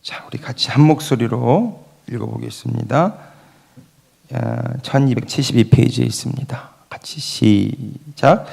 자, 우리 같이 한 목소리로 읽어보겠습니다. 1272페이지에 있습니다. 같이 시작.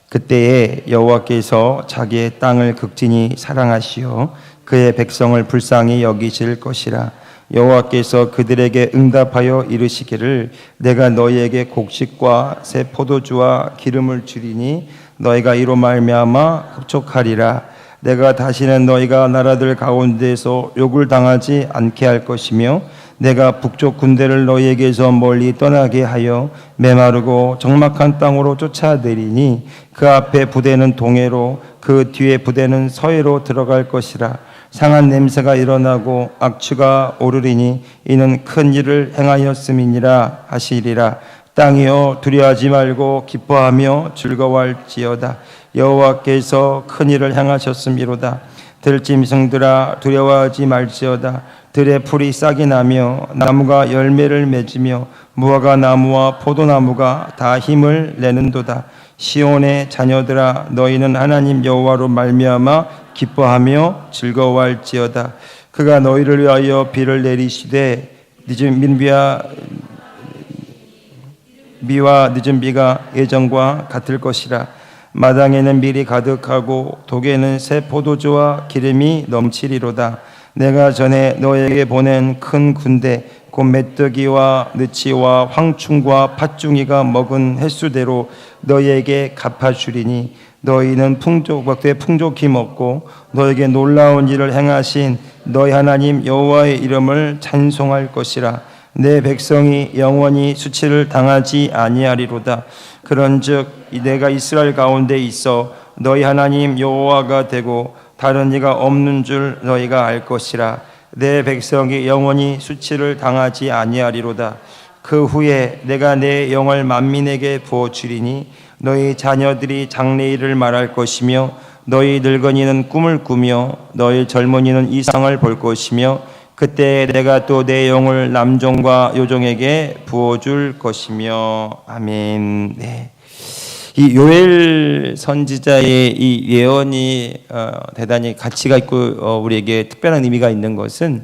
그때에 여호와께서 자기의 땅을 극진히 사랑하시어 그의 백성을 불쌍히 여기실 것이라. 여호와께서 그들에게 응답하여 이르시기를 내가 너희에게 곡식과 새 포도주와 기름을 주리니 너희가 이로 말미암아 흡족하리라. 내가 다시는 너희가 나라들 가운데서 욕을 당하지 않게 할 것이며 내가 북쪽 군대를 너희에게서 멀리 떠나게 하여 메마르고 적막한 땅으로 쫓아내리니 그 앞에 부대는 동해로 그 뒤에 부대는 서해로 들어갈 것이라. 상한 냄새가 일어나고 악취가 오르리니 이는 큰 일을 행하였음이니라 하시리라. 땅이여 두려워하지 말고 기뻐하며 즐거워할지어다. 여호와께서 큰 일을 행하셨음이로다. 들짐승들아 두려워하지 말지어다. 들의 풀이 싹이 나며 나무가 열매를 맺으며 무화과 나무와 포도나무가 다 힘을 내는도다. 시온의 자녀들아 너희는 하나님 여호와로 말미암아 기뻐하며 즐거워할지어다. 그가 너희를 위하여 비를 내리시되 미와 늦은 비가 예전과 같을 것이라. 마당에는 밀이 가득하고 독에는 새 포도주와 기름이 넘치리로다. 내가 전에 너에게 보낸 큰 군대 곧 메뚜기와 느치와 황충과 팥중이가 먹은 횟수대로 너희에게 갚아주리니 너희는 풍족히 먹고 너에게 놀라운 일을 행하신 너희 하나님 여호와의 이름을 찬송할 것이라. 내 백성이 영원히 수치를 당하지 아니하리로다. 그런즉 내가 이스라엘 가운데 있어 너희 하나님 여호와가 되고 다른 이가 없는 줄 너희가 알 것이라. 내 백성이 영원히 수치를 당하지 아니하리로다. 그 후에 내가 내 영을 만민에게 부어주리니 너희 자녀들이 장래일을 말할 것이며 너희 늙은이는 꿈을 꾸며 너희 젊은이는 이상을 볼 것이며 그때 내가 또 내 영을 남종과 여종에게 부어줄 것이며. 아멘. 네. 이 요엘 선지자의 이 예언이 대단히 가치가 있고 우리에게 특별한 의미가 있는 것은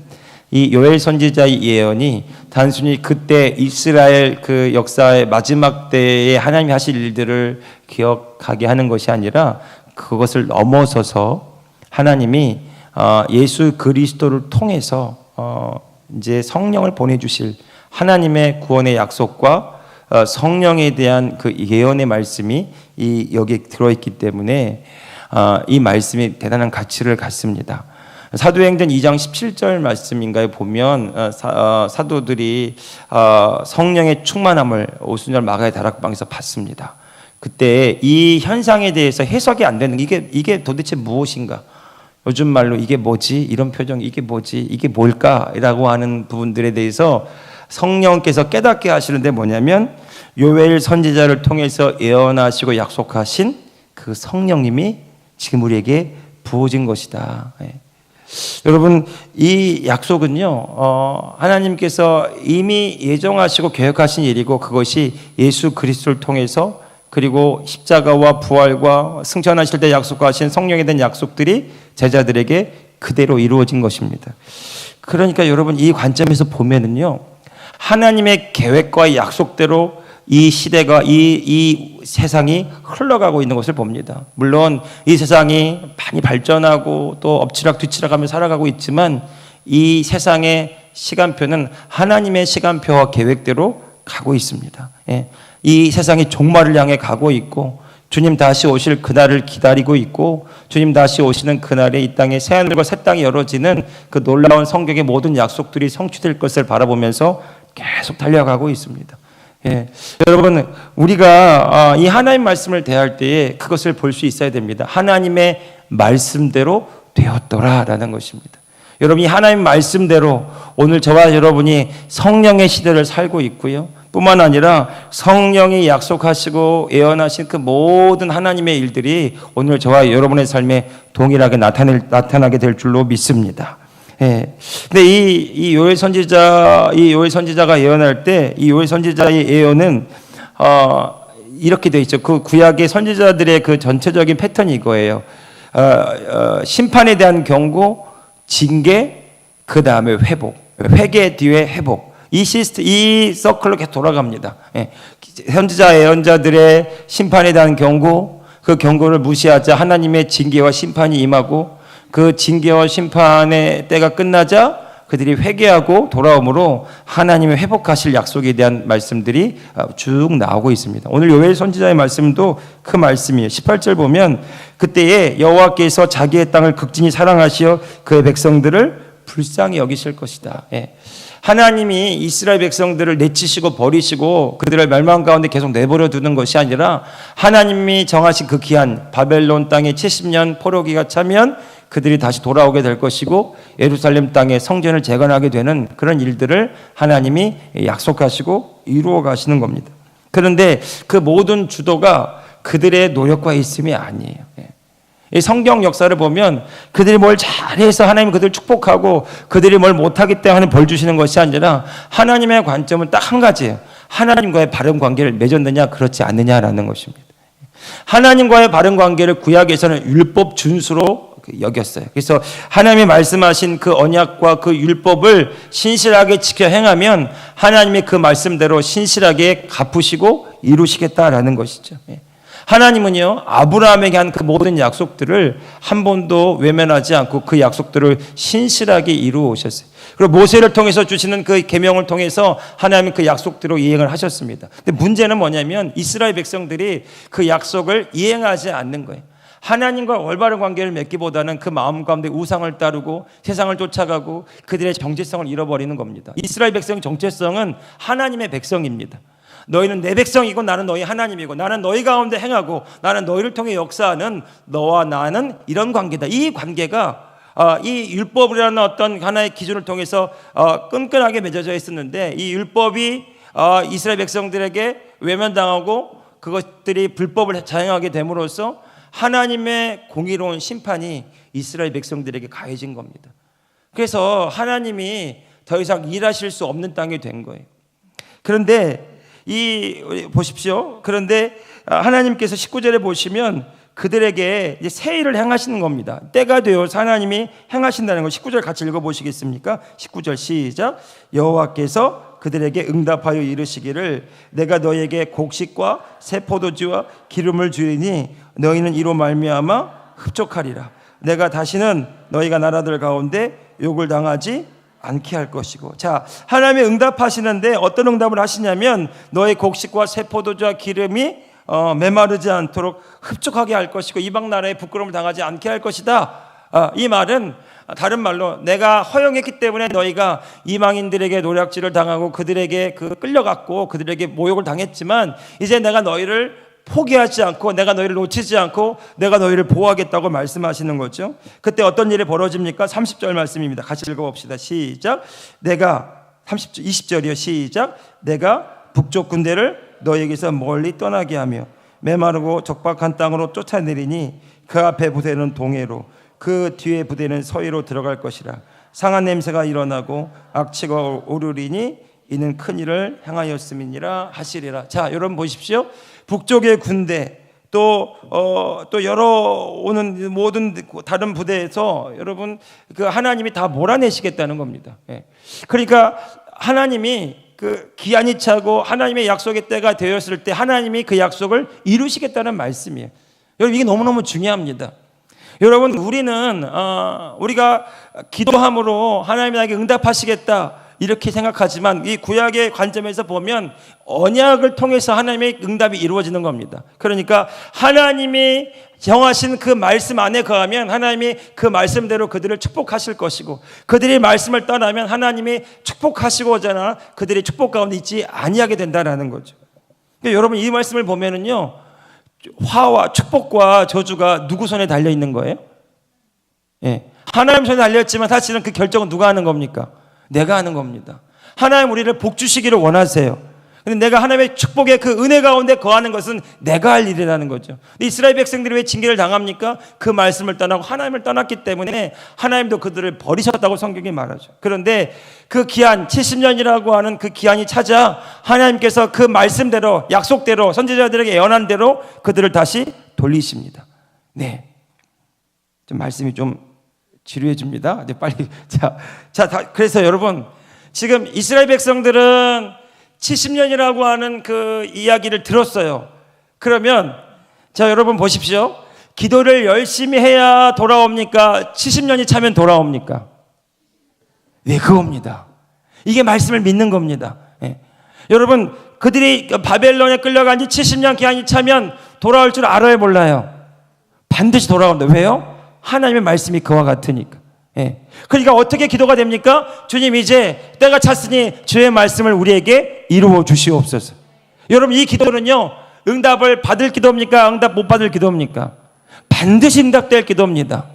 이 요엘 선지자의 예언이 단순히 그때 이스라엘 그 역사의 마지막 때에 하나님이 하실 일들을 기억하게 하는 것이 아니라 그것을 넘어서서 하나님이 예수 그리스도를 통해서 이제 성령을 보내주실 하나님의 구원의 약속과 성령에 대한 그 예언의 말씀이 여기에 들어있기 때문에 이 말씀이 대단한 가치를 갖습니다. 사도행전 2장 17절 말씀인가에 보면 사도들이 성령의 충만함을 오순절 마가의 다락방에서 받습니다. 그때 이 현상에 대해서 해석이 안 되는 이게 도대체 무엇인가? 요즘 말로 이게 뭐지? 이런 표정 이게 뭐지? 이게 뭘까? 라고 하는 부분들에 대해서 성령께서 깨닫게 하시는데 뭐냐면 요엘 선지자를 통해서 예언하시고 약속하신 그 성령님이 지금 우리에게 부어진 것이다. 여러분 이 약속은요 하나님께서 이미 예정하시고 계획하신 일이고 그것이 예수 그리스도를 통해서 그리고 십자가와 부활과 승천하실 때 약속하신 성령에 대한 약속들이 제자들에게 그대로 이루어진 것입니다. 그러니까 여러분 이 관점에서 보면은요 하나님의 계획과 약속대로 이 시대가 이 세상이 흘러가고 있는 것을 봅니다. 물론 이 세상이 많이 발전하고 또 엎치락뒤치락하며 살아가고 있지만 이 세상의 시간표는 하나님의 시간표와 계획대로 가고 있습니다. 이 세상이 종말을 향해 가고 있고 주님 다시 오실 그날을 기다리고 있고 주님 다시 오시는 그날에 이 땅에 새하늘과 새 땅이 열어지는 그 놀라운 성경의 모든 약속들이 성취될 것을 바라보면서 계속 달려가고 있습니다. 여러분 우리가 이 하나님 말씀을 대할 때에 그것을 볼 수 있어야 됩니다. 하나님의 말씀대로 되었더라라는 것입니다. 여러분 이 하나님 말씀대로 오늘 저와 여러분이 성령의 시대를 살고 있고요. 뿐만 아니라 성령이 약속하시고 예언하신 그 모든 하나님의 일들이 오늘 저와 여러분의 삶에 동일하게 나타나게 될 줄로 믿습니다. 근데 이 요엘 선지자가 예언할 때 이 요엘 선지자의 예언은 이렇게 되어 있죠. 그 구약의 선지자들의 그 전체적인 패턴이 이거예요. 심판에 대한 경고, 징계, 그 다음에 회복, 회개 뒤에 회복. 이 서클로 계속 돌아갑니다. 예. 선지자 예언자들의 심판에 대한 경고, 그 경고를 무시하자 하나님의 징계와 심판이 임하고, 그 징계와 심판의 때가 끝나자 그들이 회개하고 돌아옴으로 하나님의 회복하실 약속에 대한 말씀들이 쭉 나오고 있습니다. 오늘 요엘 선지자의 말씀도 그 말씀이에요. 18절 보면 그때에 여호와께서 자기의 땅을 극진히 사랑하시어 그의 백성들을 불쌍히 여기실 것이다. 예. 하나님이 이스라엘 백성들을 내치시고 버리시고 그들을 멸망 가운데 계속 내버려 두는 것이 아니라 하나님이 정하신 그 기한 바벨론 땅에 70년 포로기가 차면 그들이 다시 돌아오게 될 것이고 예루살렘 땅에 성전을 재건하게 되는 그런 일들을 하나님이 약속하시고 이루어 가시는 겁니다. 그런데 그 모든 주도가 그들의 노력과 있음이 아니에요. 이 성경 역사를 보면 그들이 뭘 잘해서 하나님이 그들을 축복하고 그들이 뭘 못하기 때문에 벌 주시는 것이 아니라 하나님의 관점은 딱 한 가지예요. 하나님과의 바른 관계를 맺었느냐 그렇지 않느냐라는 것입니다. 하나님과의 바른 관계를 구약에서는 율법 준수로 여겼어요. 그래서 하나님이 말씀하신 그 언약과 그 율법을 신실하게 지켜 행하면 하나님이 그 말씀대로 신실하게 갚으시고 이루시겠다라는 것이죠. 하나님은요, 아브라함에게 한 그 모든 약속들을 한 번도 외면하지 않고 그 약속들을 신실하게 이루어 오셨어요. 그리고 모세를 통해서 주시는 그 계명을 통해서 하나님은 그 약속대로 이행을 하셨습니다. 근데 문제는 뭐냐면 이스라엘 백성들이 그 약속을 이행하지 않는 거예요. 하나님과 올바른 관계를 맺기보다는 그 마음 가운데 우상을 따르고 세상을 쫓아가고 그들의 정체성을 잃어버리는 겁니다. 이스라엘 백성의 정체성은 하나님의 백성입니다. 너희는 내 백성이고 나는 너희 하나님이고 나는 너희 가운데 행하고 나는 너희를 통해 역사하는 너와 나는 이런 관계다. 이 관계가 이 율법이라는 어떤 하나의 기준을 통해서 끈끈하게 맺어져 있었는데 이 율법이 이스라엘 백성들에게 외면당하고 그것들이 불법을 자행하게 됨으로써 하나님의 공의로운 심판이 이스라엘 백성들에게 가해진 겁니다. 그래서 하나님이 더 이상 일하실 수 없는 땅이 된 거예요. 그런데 보십시오. 그런데 하나님께서 19절에 보시면 그들에게 이제 새 일을 행하시는 겁니다. 때가 되어서 하나님이 행하신다는 거 19절 같이 읽어보시겠습니까? 19절 시작. 여호와께서 그들에게 응답하여 이르시기를 내가 너에게 곡식과 새 포도주와 기름을 주리니 너희는 이로 말미암아 흡족하리라. 내가 다시는 너희가 나라들 가운데 욕을 당하지 않게 할 것이고. 자, 하나님이 응답하시는데 어떤 응답을 하시냐면 너의 곡식과 새 포도주와 기름이 메마르지 않도록 흡족하게 할 것이고 이방 나라에 부끄러움을 당하지 않게 할 것이다. 이 말은 다른 말로 내가 허용했기 때문에 너희가 이방인들에게 노략질을 당하고 그들에게 끌려갔고 그들에게 모욕을 당했지만 이제 내가 너희를 포기하지 않고 내가 너희를 놓치지 않고 내가 너희를 보호하겠다고 말씀하시는 거죠. 그때 어떤 일이 벌어집니까? 30절 말씀입니다. 같이 읽어봅시다. 시작. 20절이요. 시작. 내가 북쪽 군대를 너희에게서 멀리 떠나게 하며 메마르고 적박한 땅으로 쫓아내리니 그 앞에 부대는 동해로 그 뒤에 부대는 서해로 들어갈 것이라. 상한 냄새가 일어나고 악취가 오르리니 이는 큰 일을 행하였음이니라 하시리라. 자, 여러분 보십시오. 북쪽의 군대 또 여러 오는 모든 다른 부대에서 여러분 그 하나님이 다 몰아내시겠다는 겁니다. 그러니까 하나님이 그 기한이 차고 하나님의 약속의 때가 되었을 때 하나님이 그 약속을 이루시겠다는 말씀이에요. 여러분 이게 너무너무 중요합니다. 여러분 우리는 우리가 기도함으로 하나님이 나에게 응답하시겠다 이렇게 생각하지만 이 구약의 관점에서 보면 언약을 통해서 하나님의 응답이 이루어지는 겁니다. 그러니까 하나님이 정하신 그 말씀 안에 거하면 하나님이 그 말씀대로 그들을 축복하실 것이고 그들이 말씀을 떠나면 하나님이 축복하시고자 그들이 축복 가운데 있지 아니하게 된다는 거죠. 그러니까 여러분 이 말씀을 보면은요 화와 축복과 저주가 누구 손에 달려 있는 거예요? 하나님 손에 달렸지만 사실은 그 결정은 누가 하는 겁니까? 내가 하는 겁니다. 하나님 우리를 복 주시기를 원하세요. 근데 내가 하나님의 축복의 그 은혜 가운데 거하는 것은 내가 할 일이라는 거죠. 이스라엘 백성들이 왜 징계를 당합니까? 그 말씀을 떠나고 하나님을 떠났기 때문에 하나님도 그들을 버리셨다고 성경이 말하죠. 그런데 그 기한 70년이라고 하는 그 기한이 찾아 하나님께서 그 말씀대로 약속대로 선지자들에게 예언한 대로 그들을 다시 돌리십니다. 좀 말씀이 좀 치료해 줍니다. 네, 빨리. 그래서 여러분, 지금 이스라엘 백성들은 70년이라고 하는 그 이야기를 들었어요. 그러면, 자, 여러분 보십시오. 기도를 열심히 해야 돌아옵니까? 70년이 차면 돌아옵니까? 네, 그겁니다. 이게 말씀을 믿는 겁니다. 예. 여러분, 그들이 바벨론에 끌려간 지 70년 기한이 차면 돌아올 줄 알아요, 몰라요? 반드시 돌아온다. 왜요? 하나님의 말씀이 그와 같으니까. 예. 그러니까 어떻게 기도가 됩니까? 주님, 이제 때가 찼으니 주의 말씀을 우리에게 이루어 주시옵소서. 여러분, 이 기도는요, 응답을 받을 기도입니까? 응답 못 받을 기도입니까? 반드시 응답될 기도입니다.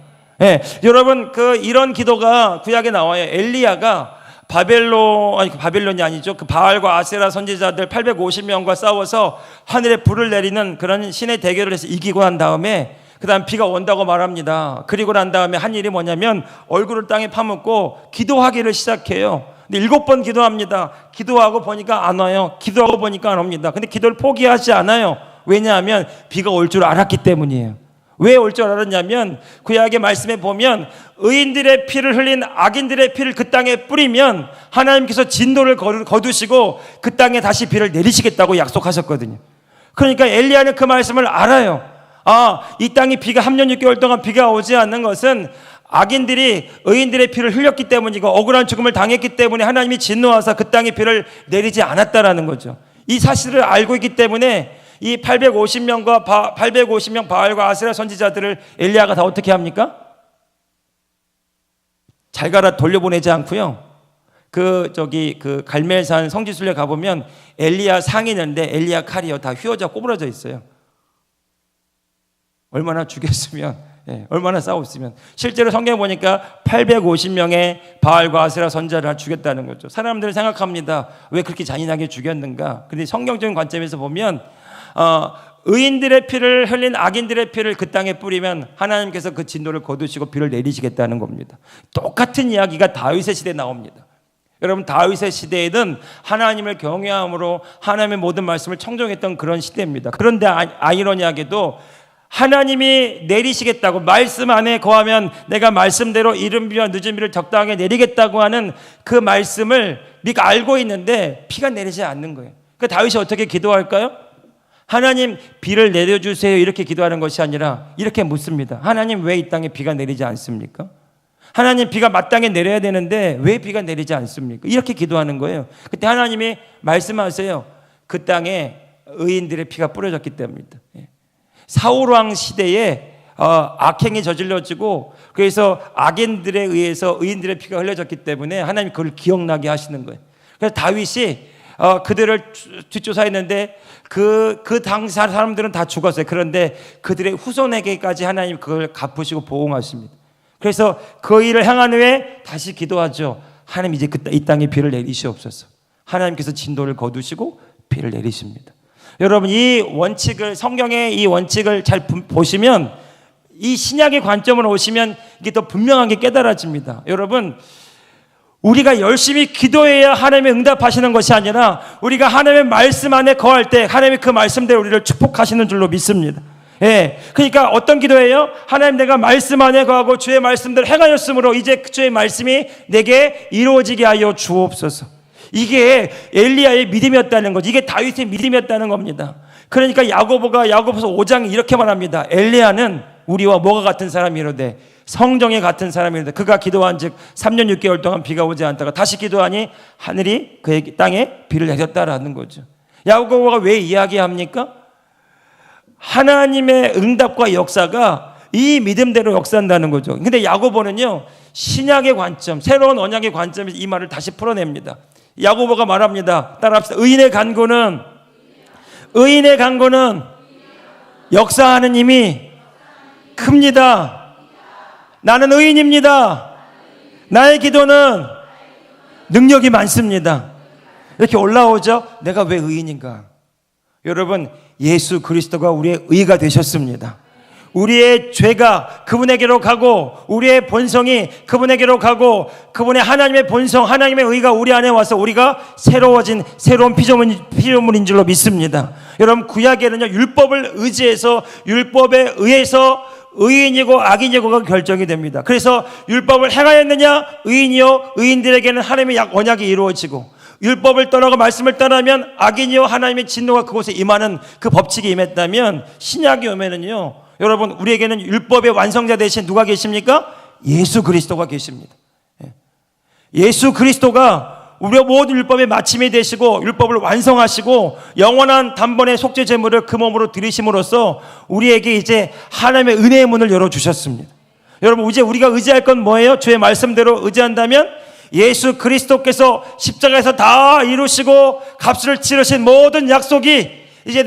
예. 여러분, 이런 기도가 구약에 나와요. 엘리야가 바벨론이 아니죠. 그 바알과 아세라 선지자들 850명과 싸워서 하늘에 불을 내리는 그런 신의 대결을 해서 이기고 난 다음에 그 다음 비가 온다고 말합니다. 그리고 난 다음에 한 일이 뭐냐면 얼굴을 땅에 파묻고 기도하기를 시작해요. 근데 7번 기도합니다. 기도하고 보니까 안 와요. 기도하고 보니까 안 옵니다. 근데 기도를 포기하지 않아요. 왜냐하면 비가 올 줄 알았기 때문이에요. 왜 올 줄 알았냐면 구약의 말씀에 보면 의인들의 피를 흘린 악인들의 피를 그 땅에 뿌리면 하나님께서 진노를 거두시고 그 땅에 다시 비를 내리시겠다고 약속하셨거든요. 그러니까 엘리야는 그 말씀을 알아요. 이 땅이 비가 3년 6개월 동안 비가 오지 않는 것은 악인들이 의인들의 피를 흘렸기 때문이고 억울한 죽음을 당했기 때문에 하나님이 진노하사 그 땅에 비를 내리지 않았다라는 거죠. 이 사실을 알고 있기 때문에 이 850명 바알과 아세라 선지자들을 엘리야가 다 어떻게 합니까? 잘 가라 돌려보내지 않고요. 그 갈멜산 성지순례 가보면 엘리야 상이 있는데 엘리야 칼이요 다 휘어져 꼬부러져 있어요. 얼마나 죽였으면, 얼마나 싸웠으면. 실제로 성경에 보니까 850명의 바알과 아세라 선지자를 죽였다는 거죠. 사람들은 생각합니다. 왜 그렇게 잔인하게 죽였는가? 근데 성경적인 관점에서 보면 의인들의 피를 흘린 악인들의 피를 그 땅에 뿌리면 하나님께서 그 진노를 거두시고 비를 내리시겠다는 겁니다. 똑같은 이야기가 다윗의 시대에 나옵니다. 여러분, 다윗의 시대에는 하나님을 경외함으로 하나님의 모든 말씀을 청종했던 그런 시대입니다. 그런데 아이러니하게도 하나님이 내리시겠다고, 말씀 안에 거하면 내가 말씀대로 이른 비와 늦은 비를 적당하게 내리겠다고 하는 그 말씀을 네가 알고 있는데 비가 내리지 않는 거예요. 그 다윗이 어떻게 기도할까요? 하나님, 비를 내려주세요, 이렇게 기도하는 것이 아니라 이렇게 묻습니다. 하나님, 왜 이 땅에 비가 내리지 않습니까? 하나님, 비가 마땅히 내려야 되는데 왜 비가 내리지 않습니까? 이렇게 기도하는 거예요. 그때 하나님이 말씀하세요. 그 땅에 의인들의 피가 뿌려졌기 때문입니다. 사울왕 시대에 악행이 저질러지고 그래서 악인들에 의해서 의인들의 피가 흘려졌기 때문에 하나님이 그걸 기억나게 하시는 거예요. 그래서 다윗이 그들을 뒷조사했는데 그 당시 사람들은 다 죽었어요. 그런데 그들의 후손에게까지 하나님 그걸 갚으시고 보응하십니다. 그래서 그 일을 행한 후에 다시 기도하죠. 하나님, 이제 이 땅에 비를 내리시옵소서. 하나님께서 진도를 거두시고 비를 내리십니다. 여러분, 이 원칙을, 성경의 이 원칙을 잘 보시면, 이 신약의 관점으로 오시면 이게 더 분명하게 깨달아집니다. 여러분, 우리가 열심히 기도해야 하나님의 응답하시는 것이 아니라 우리가 하나님의 말씀 안에 거할 때 하나님이 그 말씀대로 우리를 축복하시는 줄로 믿습니다. 그러니까 어떤 기도예요? 하나님, 내가 말씀 안에 거하고 주의 말씀대로 행하였으므로 이제 주의 말씀이 내게 이루어지게 하여 주옵소서. 이게 엘리야의 믿음이었다는 거죠. 이게 다윗의 믿음이었다는 겁니다. 그러니까 야고보서 5장에 이렇게 말합니다. 엘리야는 우리와 뭐가 같은 사람이로되 성정에 같은 사람이로되 그가 기도한 즉 3년 6개월 동안 비가 오지 않다가 다시 기도하니 하늘이 그의 땅에 비를 내렸다라는 거죠. 야고보가 왜 이야기합니까? 하나님의 응답과 역사가 이 믿음대로 역사한다는 거죠. 근데 야고보는요, 신약의 관점, 새로운 언약의 관점에서 이 말을 다시 풀어냅니다. 야고보가 말합니다. 따라합시다. 의인의 간구는 역사하는 힘이 큽니다. 나는 의인입니다. 나의 기도는 능력이 많습니다. 이렇게 올라오죠. 내가 왜 의인인가? 여러분, 예수 그리스도가 우리의 의가 되셨습니다. 우리의 죄가 그분에게로 가고 우리의 본성이 그분에게로 가고 그분의 하나님의 본성, 하나님의 의가 우리 안에 와서 우리가 새로워진 새로운 피조물인 줄로 믿습니다. 여러분, 구약에는요, 율법을 의지해서 율법에 의해서 의인이고 악인이고가 결정이 됩니다. 그래서 율법을 행하였느냐 의인이요 의인들에게는 하나님의 언약이 이루어지고, 율법을 떠나고 말씀을 떠나면 악인이요 하나님의 진노가 그곳에 임하는 그 법칙이 임했다면, 신약이 오면은요 여러분 우리에게는 율법의 완성자 대신 누가 계십니까? 예수 그리스도가 계십니다. 예수 그리스도가 우리의 모든 율법의 마침이 되시고 율법을 완성하시고 영원한 단번의 속죄 제물을 그 몸으로 드리심으로써 우리에게 이제 하나님의 은혜의 문을 열어주셨습니다. 여러분 이제 우리가 의지할 건 뭐예요? 주의 말씀대로 의지한다면 예수 그리스도께서 십자가에서 다 이루시고 값을 치르신 모든 약속이 이제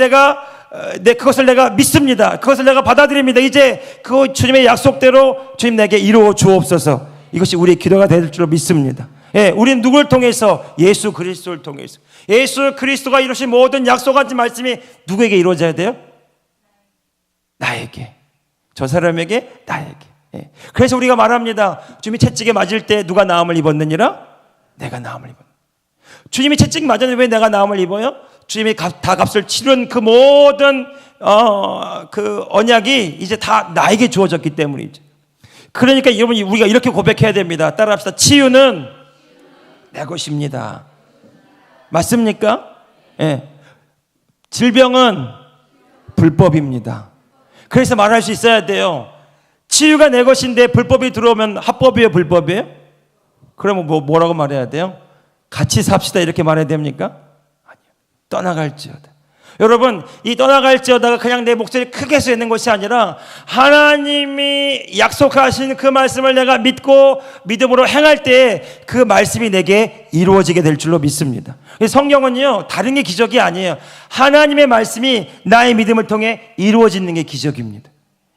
그것을 내가 믿습니다. 그것을 내가 받아들입니다. 이제 그 주님의 약속대로 주님 내게 이루어 주옵소서. 이것이 우리의 기도가 될 줄로 믿습니다. 예, 우리는 누구를 통해서? 예수 그리스도를 통해서. 예수 그리스도가 이루신 모든 약속한 말씀이 누구에게 이루어져야 돼요? 나에게. 저 사람에게, 나에게. 예. 그래서 우리가 말합니다. 주님이 채찍에 맞을 때 누가 나음을 입었느니라? 내가 나음을 입었느니라. 주님이 채찍 맞았는데 왜 내가 나음을 입어요? 주님이 다 값을 치른 그 모든 그 언약이 이제 다 나에게 주어졌기 때문이죠. 그러니까 여러분 우리가 이렇게 고백해야 됩니다. 따라합시다. 치유는 내 것입니다. 맞습니까? 예. 질병은 불법입니다. 그래서 말할 수 있어야 돼요. 치유가 내 것인데 불법이 들어오면 합법이에요, 불법이에요? 그러면 뭐라고 말해야 돼요? 같이 삽시다 이렇게 말해야 됩니까? 아니요. 떠나갈지어다. 여러분 이 떠나갈지어다가 그냥 내 목소리 크게 쓰는 것이 아니라 하나님이 약속하신 그 말씀을 내가 믿고 믿음으로 행할 때 그 말씀이 내게 이루어지게 될 줄로 믿습니다. 성경은요 다른 게 기적이 아니에요. 하나님의 말씀이 나의 믿음을 통해 이루어지는 게 기적입니다.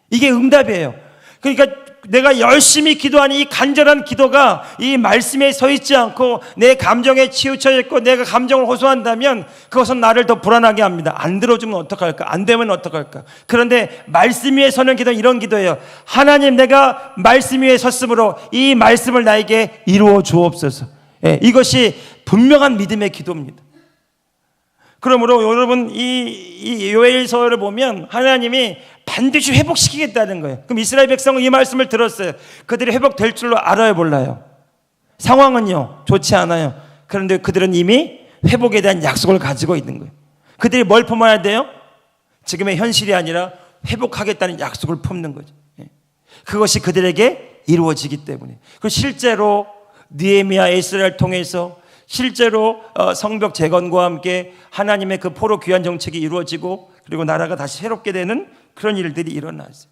이게 응답이에요. 그러니까 내가 열심히 기도하는 이 간절한 기도가 이 말씀에 서 있지 않고 내 감정에 치우쳐 있고 내가 감정을 호소한다면 그것은 나를 더 불안하게 합니다. 안 들어주면 어떡할까? 안 되면 어떡할까? 그런데 말씀 위에 서는 기도는 이런 기도예요. 하나님 내가 말씀 위에 섰으므로 이 말씀을 나에게 이루어 주옵소서. 예, 이것이 분명한 믿음의 기도입니다. 그러므로 여러분 이 요엘서를 보면 하나님이 반드시 회복시키겠다는 거예요. 그럼 이스라엘 백성은 이 말씀을 들었어요. 그들이 회복될 줄로 알아요, 몰라요? 상황은요 좋지 않아요. 그런데 그들은 이미 회복에 대한 약속을 가지고 있는 거예요. 그들이 뭘 품어야 돼요? 지금의 현실이 아니라 회복하겠다는 약속을 품는 거죠. 그것이 그들에게 이루어지기 때문에. 그리고 실제로 느헤미야 에스라를 통해서 실제로 성벽 재건과 함께 하나님의 그 포로 귀환 정책이 이루어지고 그리고 나라가 다시 새롭게 되는 그런 일들이 일어났어요.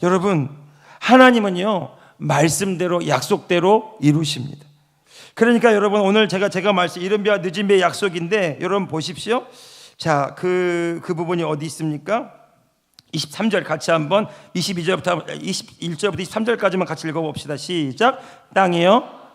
여러분 하나님은요 말씀대로 약속대로 이루십니다. 그러니까 여러분 오늘 제가 말씀 이른 배와 늦은 배의 약속인데 여러분 보십시오. 자, 그 부분이 어디 있습니까? 23절 같이 한번 21절부터 23절까지만 같이 읽어봅시다. 시작. 땅이요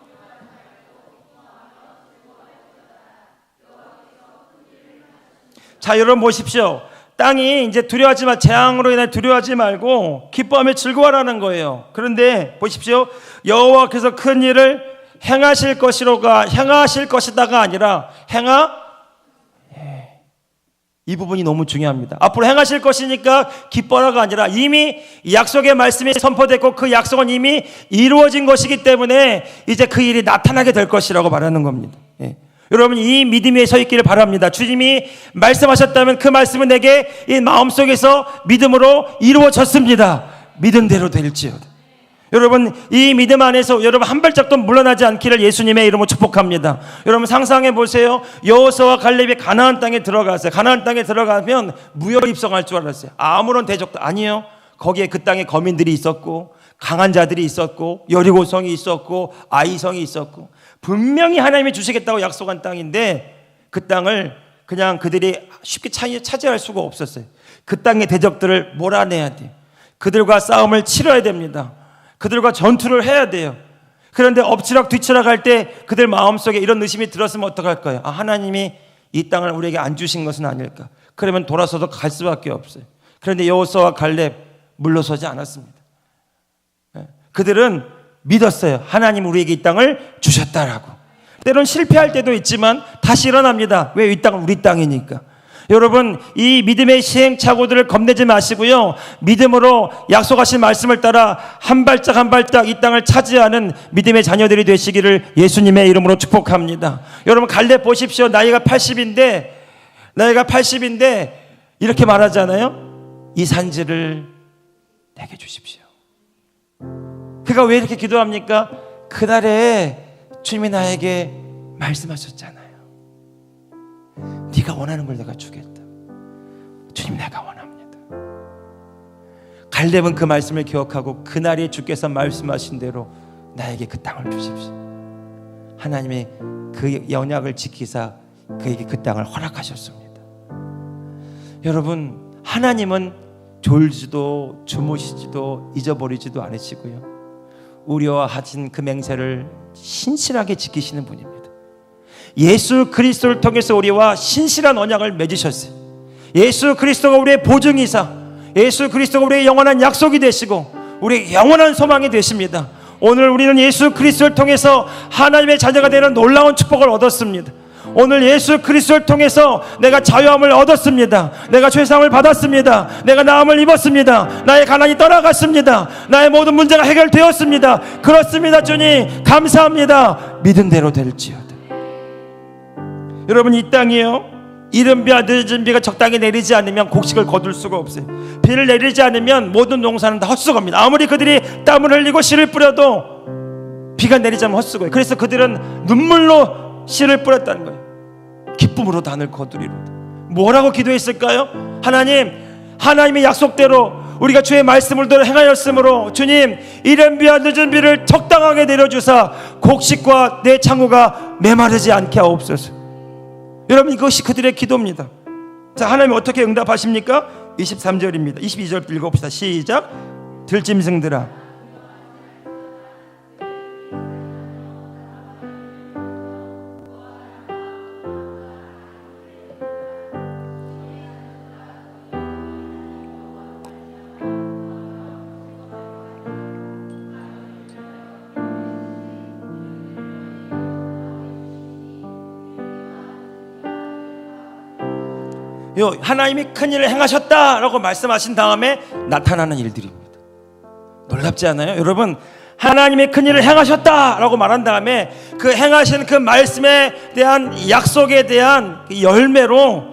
자, 여러분 보십시오. 땅이 이제 두려워하지 마, 재앙으로 인해 두려워하지 말고 기뻐하며 즐거워하라는 거예요. 그런데 보십시오. 여호와께서 큰 일을 행하실 것이다가 아니라 이 부분이 너무 중요합니다. 앞으로 행하실 것이니까 기뻐라가 아니라 이미 약속의 말씀이 선포됐고 그 약속은 이미 이루어진 것이기 때문에 이제 그 일이 나타나게 될 것이라고 말하는 겁니다. 여러분 이 믿음 위에 서 있기를 바랍니다. 주님이 말씀하셨다면 그 말씀은 내게 이 마음속에서 믿음으로 이루어졌습니다. 믿은 대로 될지어다. 여러분 이 믿음 안에서 여러분 한 발짝도 물러나지 않기를 예수님의 이름으로 축복합니다. 여러분 상상해 보세요. 여호수아와 갈렙이 가나안 땅에 들어갔어요. 가나안 땅에 들어가면 무혈 입성할 줄 알았어요. 아무런 대적도 아니에요. 거기에 그 땅에 거민들이 있었고 강한 자들이 있었고 여리고성이 있었고 아이성이 있었고 분명히 하나님이 주시겠다고 약속한 땅인데 그 땅을 그냥 그들이 쉽게 차지할 수가 없었어요. 그 땅의 대적들을 몰아내야 돼요. 그들과 싸움을 치러야 됩니다. 그들과 전투를 해야 돼요. 그런데 엎치락 뒤치락 할 때 그들 마음속에 이런 의심이 들었으면 어떡할 거예요? 하나님이 이 땅을 우리에게 안 주신 것은 아닐까? 그러면 돌아서도 갈 수밖에 없어요. 그런데 여호수아와 갈렙 물러서지 않았습니다. 그들은 믿었어요. 하나님 우리에게 이 땅을 주셨다라고. 때론 실패할 때도 있지만 다시 일어납니다. 왜? 이 땅은 우리 땅이니까. 여러분, 이 믿음의 시행착오들을 겁내지 마시고요, 믿음으로 약속하신 말씀을 따라 한 발짝 한 발짝 이 땅을 차지하는 믿음의 자녀들이 되시기를 예수님의 이름으로 축복합니다. 여러분, 갈렙 보십시오. 나이가 80인데 이렇게 말하잖아요. 이 산지를 내게 주십시오. 그가 왜 이렇게 기도합니까? 그날에 주님이 나에게 말씀하셨잖아요. 네가 원하는 걸 내가 주겠다. 주님, 내가 원합니다. 갈렙은 그 말씀을 기억하고 그날에 주께서 말씀하신 대로 나에게 그 땅을 주십시오. 하나님이 그 언약을 지키사 그에게 그 땅을 허락하셨습니다. 여러분, 하나님은 졸지도 주무시지도 잊어버리지도 않으시고요, 우리와 하신 그 맹세를 신실하게 지키시는 분입니다. 예수 그리스도를 통해서 우리와 신실한 언약을 맺으셨어요. 예수 그리스도가 우리의 보증이사, 예수 그리스도가 우리의 영원한 약속이 되시고 우리의 영원한 소망이 되십니다. 오늘 우리는 예수 그리스도를 통해서 하나님의 자녀가 되는 놀라운 축복을 얻었습니다. 오늘 예수 그리스도를 통해서 내가 자유함을 얻었습니다. 내가 죄사함을 받았습니다. 내가 나음을 입었습니다. 나의 가난이 떠나갔습니다. 나의 모든 문제가 해결되었습니다. 그렇습니다. 주님, 감사합니다. 믿은 대로 될지어다. 여러분, 이 땅이요, 이른 비와 늦은 비가 적당히 내리지 않으면 곡식을 거둘 수가 없어요. 비를 내리지 않으면 모든 농사는 다 헛수고입니다. 아무리 그들이 땀을 흘리고 씨를 뿌려도 비가 내리지 않으면 헛수고예요. 그래서 그들은 눈물로 씨를 뿌렸다는 거예요. 기쁨으로 단을 거두리로다. 뭐라고 기도했을까요? 하나님의 약속대로 우리가 주의 말씀을 들어 행하였으므로 주님, 이른 비와 늦은 비를 적당하게 내려주사 곡식과 내 창고가 메마르지 않게 하옵소서. 여러분, 이것이 그들의 기도입니다. 자, 하나님 어떻게 응답하십니까? 23절입니다. 22절 읽어봅시다. 시작. 들짐승들아, 하나님이 큰일을 행하셨다라고 말씀하신 다음에 나타나는 일들입니다. 놀랍지 않아요? 여러분, 하나님이 큰일을 행하셨다라고 말한 다음에 그 행하신 그 말씀에 대한 약속에 대한 열매로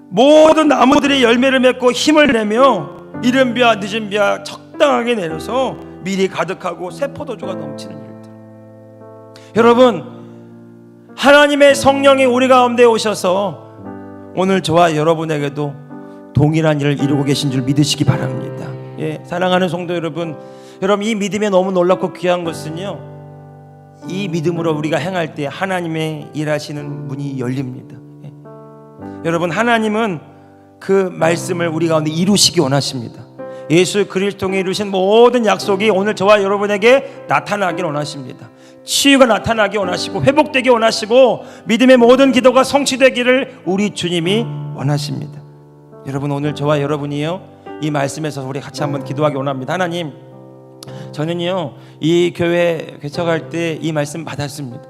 모든 나무들이 열매를 맺고 힘을 내며 이른 비와 늦은 비와 적당하게 내려서 밀이 가득하고 새 포도주가 넘치는 일들. 여러분, 하나님의 성령이 우리 가운데 오셔서 오늘 저와 여러분에게도 동일한 일을 이루고 계신 줄 믿으시기 바랍니다. 예, 사랑하는 성도 여러분, 이 믿음에 너무 놀랍고 귀한 것은요, 이 믿음으로 우리가 행할 때 하나님의 일하시는 문이 열립니다. 예. 여러분, 하나님은 그 말씀을 우리 가운데 이루시기 원하십니다. 예수 그리스도를 통해 이루신 모든 약속이 오늘 저와 여러분에게 나타나길 원하십니다. 치유가 나타나기 원하시고 회복되기 원하시고 믿음의 모든 기도가 성취되기를 우리 주님이 원하십니다. 여러분, 오늘 저와 여러분이요, 이 말씀에서 우리 같이 한번 기도하기 원합니다. 하나님, 저는요, 이 교회 개척할 때 이 말씀 받았습니다.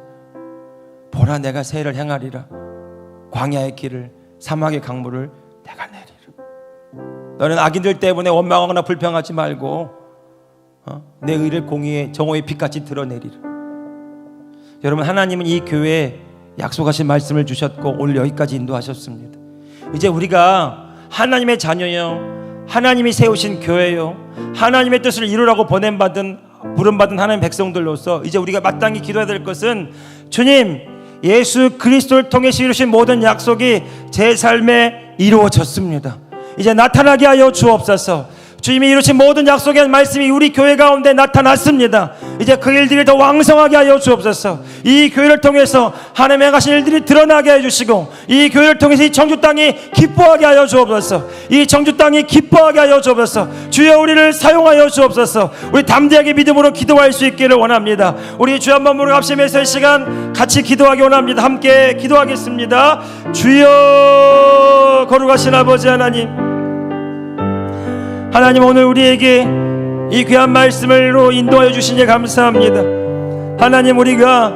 보라, 내가 새해를 행하리라. 광야의 길을, 사막의 강물을 내가 내리라. 너는 악인들 때문에 원망하거나 불평하지 말고 내 의를 공의의 정오의 빛같이 드러내리라. 여러분, 하나님은 이 교회에 약속하신 말씀을 주셨고 오늘 여기까지 인도하셨습니다. 이제 우리가 하나님의 자녀요, 하나님이 세우신 교회요, 하나님의 뜻을 이루라고 부름받은 하나님의 백성들로서 이제 우리가 마땅히 기도해야 될 것은, 주님, 예수 그리스도를 통해서 이루신 모든 약속이 제 삶에 이루어졌습니다. 이제 나타나게 하여 주옵소서. 주님이 이루신 모든 약속의 말씀이 우리 교회 가운데 나타났습니다. 이제 그 일들이 더 왕성하게 하여 주옵소서. 이 교회를 통해서 하나님의 행하신 일들이 드러나게 해주시고, 이 교회를 통해서 이 청주 땅이 기뻐하게 하여 주옵소서. 이 청주 땅이 기뻐하게 하여 주옵소서. 주여, 우리를 사용하여 주옵소서. 우리 담대하게 믿음으로 기도할 수 있기를 원합니다. 우리 주 한 번 부르고 합심해서 이 시간 같이 기도하기 원합니다. 함께 기도하겠습니다. 주여, 거룩하신 아버지 하나님, 하나님, 오늘 우리에게 이 귀한 말씀으로 인도하여 주시니 감사합니다. 하나님, 우리가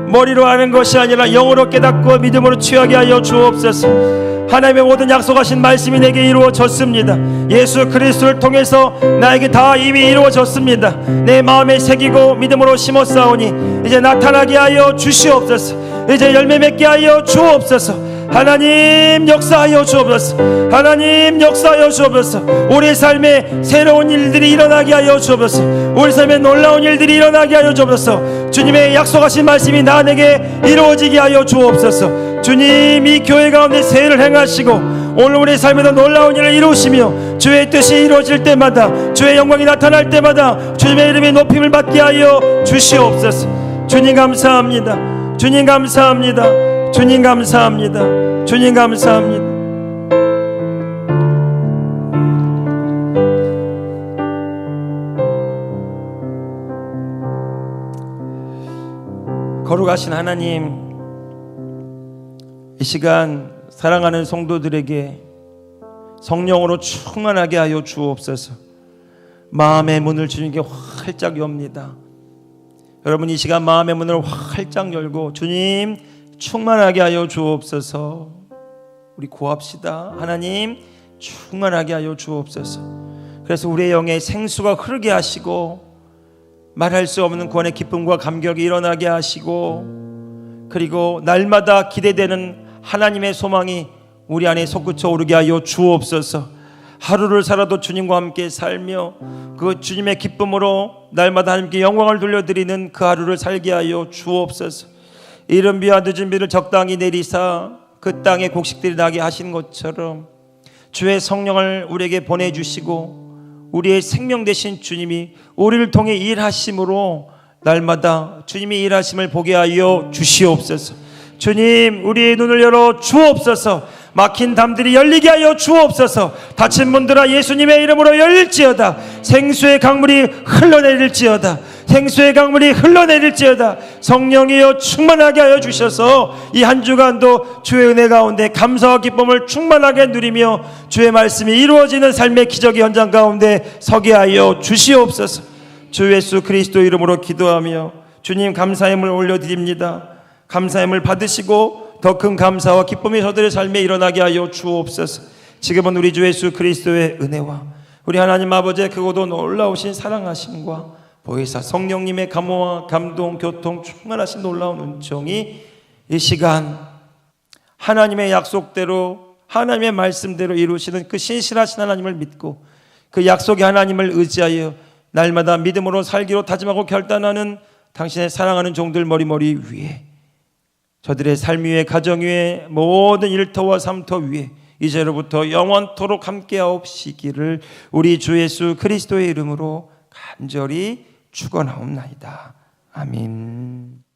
머리로 아는 것이 아니라 영으로 깨닫고 믿음으로 취하게 하여 주옵소서. 하나님의 모든 약속하신 말씀이 내게 이루어졌습니다. 예수 그리스도를 통해서 나에게 다 이미 이루어졌습니다. 내 마음에 새기고 믿음으로 심었사오니 이제 나타나게 하여 주시옵소서. 이제 열매 맺게 하여 주옵소서. 하나님 역사하여 주옵소서. 하나님 역사하여 주옵소서. 우리 삶에 새로운 일들이 일어나게 하여 주옵소서. 우리 삶에 놀라운 일들이 일어나게 하여 주옵소서. 주님의 약속하신 말씀이 나에게 이루어지게 하여 주옵소서. 주님, 이 교회 가운데 세를 행하시고 오늘 우리 삶에도 놀라운 일을 이루시며 주의 뜻이 이루어질 때마다, 주의 영광이 나타날 때마다 주님의 이름의 높임을 받게 하여 주시옵소서. 주님 감사합니다. 주님 감사합니다. 주님 감사합니다. 주님 감사합니다. 거룩하신 하나님, 이 시간 사랑하는 성도들에게 성령으로 충만하게 하여 주옵소서. 마음의 문을 주님께 활짝 엽니다. 여러분, 이 시간 마음의 문을 활짝 열고 주님 충만하게 하여 주옵소서. 우리 구합시다. 하나님 충만하게 하여 주옵소서. 그래서 우리의 영에 생수가 흐르게 하시고 말할 수 없는 구원의 기쁨과 감격이 일어나게 하시고, 그리고 날마다 기대되는 하나님의 소망이 우리 안에 솟구쳐 오르게 하여 주옵소서. 하루를 살아도 주님과 함께 살며 그 주님의 기쁨으로 날마다 하나님께 영광을 돌려드리는 그 하루를 살게 하여 주옵소서. 이른 비와 늦은 비를 적당히 내리사 그 땅에 곡식들이 나게 하신 것처럼 주의 성령을 우리에게 보내주시고 우리의 생명 되신 주님이 우리를 통해 일하심으로 날마다 주님이 일하심을 보게 하여 주시옵소서. 주님, 우리의 눈을 열어 주옵소서. 막힌 담들이 열리게 하여 주옵소서. 다친 문들아 예수님의 이름으로 열릴지어다. 생수의 강물이 흘러내릴지어다. 생수의 강물이 흘러내릴지어다. 성령이여 충만하게 하여 주셔서 이 한 주간도 주의 은혜 가운데 감사와 기쁨을 충만하게 누리며 주의 말씀이 이루어지는 삶의 기적의 현장 가운데 서게 하여 주시옵소서. 주 예수 그리스도 이름으로 기도하며 주님 감사함을 올려드립니다. 감사함을 받으시고 더 큰 감사와 기쁨이 저들의 삶에 일어나게 하여 주옵소서. 지금은 우리 주 예수 그리스도의 은혜와 우리 하나님 아버지의 크고도 놀라우신 사랑하심과 보혜사 성령님의 감화와 감동, 교통, 충만하신 놀라운 은총이 이 시간 하나님의 약속대로 하나님의 말씀대로 이루시는 그 신실하신 하나님을 믿고 그 약속의 하나님을 의지하여 날마다 믿음으로 살기로 다짐하고 결단하는 당신의 사랑하는 종들 머리머리 위에, 저들의 삶 위에, 가정 위에, 모든 일터와 삶터 위에 이제로부터 영원토록 함께하옵시기를 우리 주 예수 그리스도의 이름으로 간절히 축원하옵나이다. 아멘.